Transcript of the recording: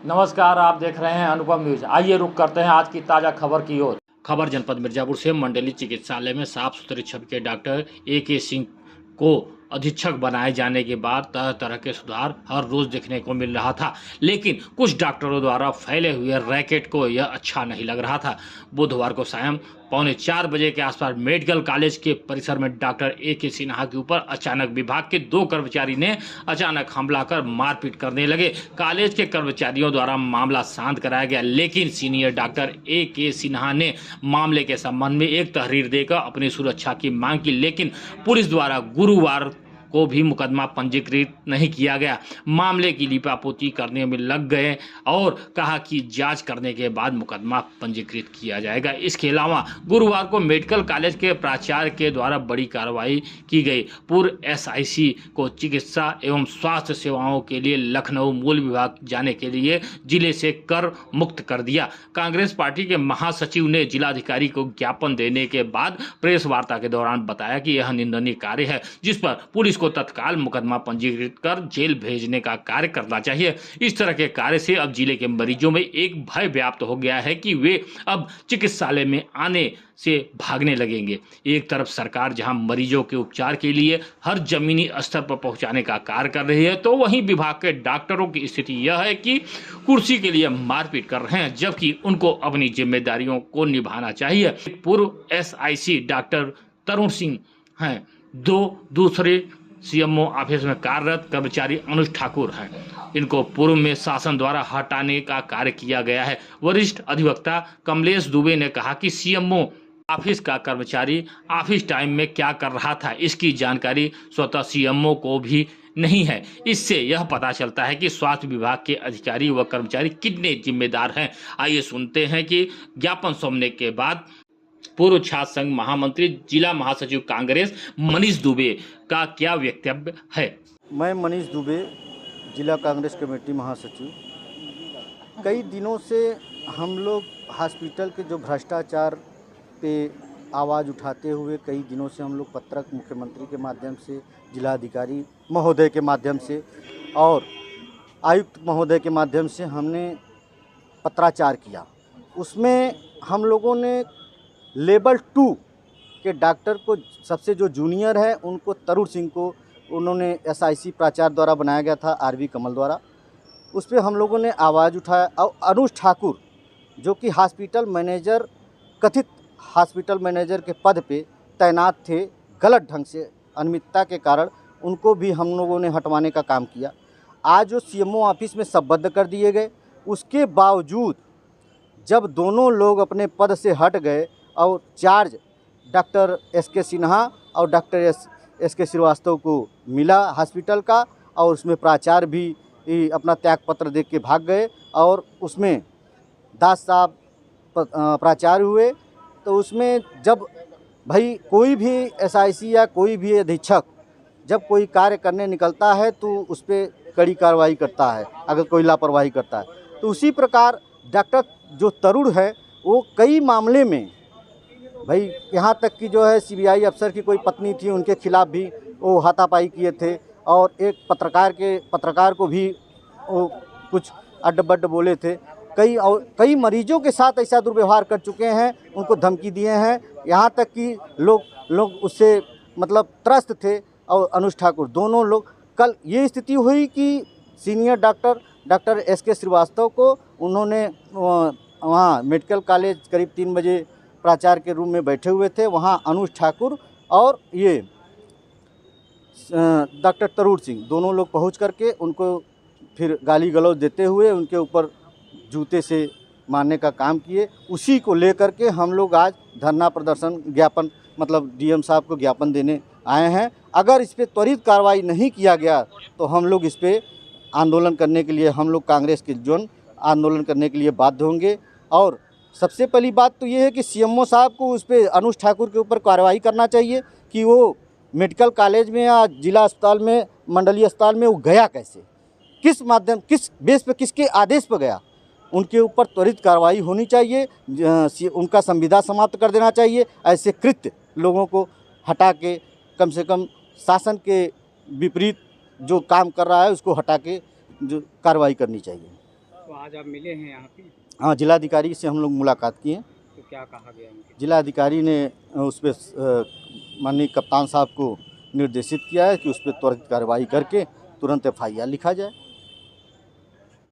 नमस्कार, आप देख रहे हैं अनुपम न्यूज। आइए रुक करते हैं आज की ताज़ा खबर की ओर। खबर जनपद मिर्जापुर से। मंडलीय चिकित्सालय में साफ सुथरे छवि के डॉक्टर AK सिंह को अधीक्षक बनाए जाने के बाद तरह तरह के सुधार हर रोज देखने को मिल रहा था, लेकिन कुछ डॉक्टरों द्वारा फैले हुए रैकेट को यह अच्छा नहीं लग रहा था। बुधवार को शाम 3:45 के आसपास मेडिकल कॉलेज के परिसर में डॉक्टर AK सिन्हा के ऊपर अचानक विभाग के 2 कर्मचारी ने अचानक हमला कर मारपीट करने लगे। कॉलेज के कर्मचारियों द्वारा मामला शांत कराया गया, लेकिन सीनियर डॉक्टर AK सिन्हा ने मामले के संबंध में एक तहरीर देकर अपनी सुरक्षा की मांग की, लेकिन पुलिस द्वारा गुरुवार को भी मुकदमा पंजीकृत नहीं किया गया। मामले की लिपापोती करने में लग गए और कहा कि जांच करने के बाद मुकदमा पंजीकृत किया जाएगा। इसके अलावा गुरुवार को मेडिकल कॉलेज के प्राचार्य के द्वारा बड़ी कार्रवाई की गई। पूर्व SIC को चिकित्सा एवं स्वास्थ्य सेवाओं के लिए लखनऊ मूल विभाग जाने के लिए जिले से कर मुक्त कर दिया। कांग्रेस पार्टी के महासचिव ने जिलाधिकारी को ज्ञापन देने के बाद प्रेस वार्ता के दौरान बताया कि यह निंदनीय कार्य है, जिस पर पुलिस को तत्काल मुकदमा पंजीकृत कर जेल भेजने का कार्य करना चाहिए। इस तरह के कार्य से अब जिले के मरीजों में एक भय व्याप्त हो गया है कि वे अब चिकित्सालय में आने से भागने लगेंगे। एक तरफ सरकार जहां मरीजों के उपचार के लिए हर जमीनी स्तर पर पहुंचाने का कार्य कर रही है, तो वहीं विभाग के डॉक्टरों की स्थिति यह है कि कुर्सी के लिए मारपीट कर रहे हैं, जबकि उनको अपनी जिम्मेदारियों को निभाना चाहिए। पूर्व SIC डॉक्टर तरुण सिंह हैं, दूसरे CMO ऑफिस में कार्यरत कर्मचारी अनुज ठाकुर हैं। इनको पूर्व में शासन द्वारा हटाने का कार्य किया गया है। वरिष्ठ अधिवक्ता कमलेश दुबे ने कहा कि CMO ऑफिस का कर्मचारी ऑफिस टाइम में क्या कर रहा था, इसकी जानकारी स्वतः CMO को भी नहीं है। इससे यह पता चलता है कि स्वास्थ्य विभाग के अधिकारी व कर्मचारी कितने जिम्मेदार हैं। आइए सुनते हैं कि ज्ञापन सौंपने के बाद पूर्व छात्र संघ महामंत्री जिला महासचिव कांग्रेस मनीष दुबे का क्या वक्तव्य है। मैं मनीष दुबे, जिला कांग्रेस कमेटी महासचिव। कई दिनों से हम लोग हॉस्पिटल के जो भ्रष्टाचार पे आवाज़ उठाते हुए कई दिनों से हम लोग पत्रक मुख्यमंत्री के माध्यम से, जिलाधिकारी महोदय के माध्यम से और आयुक्त महोदय के माध्यम से हमने पत्राचार किया। उसमें हम लोगों ने लेवल 2 के डॉक्टर को, सबसे जो जूनियर है उनको तरुण सिंह को उन्होंने SIC प्राचार्य द्वारा बनाया गया था, RV कमल द्वारा। उस पर हम लोगों ने आवाज़ उठाया। और अनुज ठाकुर जो कि हॉस्पिटल मैनेजर, कथित हॉस्पिटल मैनेजर के पद पे तैनात थे, गलत ढंग से अनियमितता के कारण उनको भी हम लोगों ने हटवाने का काम किया। आज जो CMO ऑफिस में शबद्ध कर दिए गए, उसके बावजूद जब दोनों लोग अपने पद से हट गए और चार्ज डॉक्टर SK सिन्हा और डॉक्टर SK श्रीवास्तव को मिला हॉस्पिटल का, और उसमें प्राचार्य भी अपना त्यागपत्र देख के भाग गए और उसमें दास साहब प्राचार्य हुए। तो उसमें जब भाई कोई भी SIC या कोई भी अधीक्षक जब कोई कार्य करने निकलता है तो उस पर कड़ी कार्रवाई करता है अगर कोई लापरवाही करता है। तो उसी प्रकार डॉक्टर जो तरुण है वो कई मामले में भाई, यहाँ तक कि जो है CBI अफसर की कोई पत्नी थी, उनके खिलाफ भी वो हाथापाई किए थे और एक पत्रकार को भी वो कुछ अड्ड-बड्ड बोले थे। कई मरीजों के साथ ऐसा दुर्व्यवहार कर चुके हैं, उनको धमकी दिए हैं। यहाँ तक कि लोग उससे मतलब त्रस्त थे। और अनुज ठाकुर दोनों लोग, कल ये स्थिति हुई कि सीनियर डॉक्टर SK श्रीवास्तव को उन्होंने वहाँ मेडिकल कॉलेज करीब 3 बजे प्राचार्य के रूम में बैठे हुए थे। वहाँ अनुज ठाकुर और ये डॉक्टर तरुण सिंह दोनों लोग पहुँच करके उनको फिर गाली गलौज देते हुए उनके ऊपर जूते से मारने का काम किए। उसी को लेकर के हम लोग आज धरना प्रदर्शन, ज्ञापन मतलब DM साहब को ज्ञापन देने आए हैं। अगर इस पर त्वरित कार्रवाई नहीं किया गया तो हम लोग इस पर आंदोलन करने के लिए, हम लोग कांग्रेस के जन आंदोलन करने के लिए बाध्य होंगे। और सबसे पहली बात तो ये है कि CMO साहब को उस पर, अनुज ठाकुर के ऊपर कार्रवाई करना चाहिए कि वो मेडिकल कॉलेज में या जिला अस्पताल में, मंडलीय अस्पताल में वो गया कैसे, किस माध्यम, किस बेस पे, किसके आदेश पर गया। उनके ऊपर त्वरित कार्रवाई होनी चाहिए, उनका संविदा समाप्त कर देना चाहिए। ऐसे कृत्य लोगों को हटा के कम से कम शासन के विपरीत जो काम कर रहा है उसको हटा के जो कार्रवाई करनी चाहिए। आज आप मिले हैं यहाँ पे, हाँ, जिलाधिकारी से हम लोग मुलाकात किए। तो क्या कहा गया उनके? जिलाधिकारी ने उस पर माननीय कप्तान साहब को निर्देशित किया है कि उस पर त्वरित कार्रवाई करके तुरंत FIR लिखा जाए।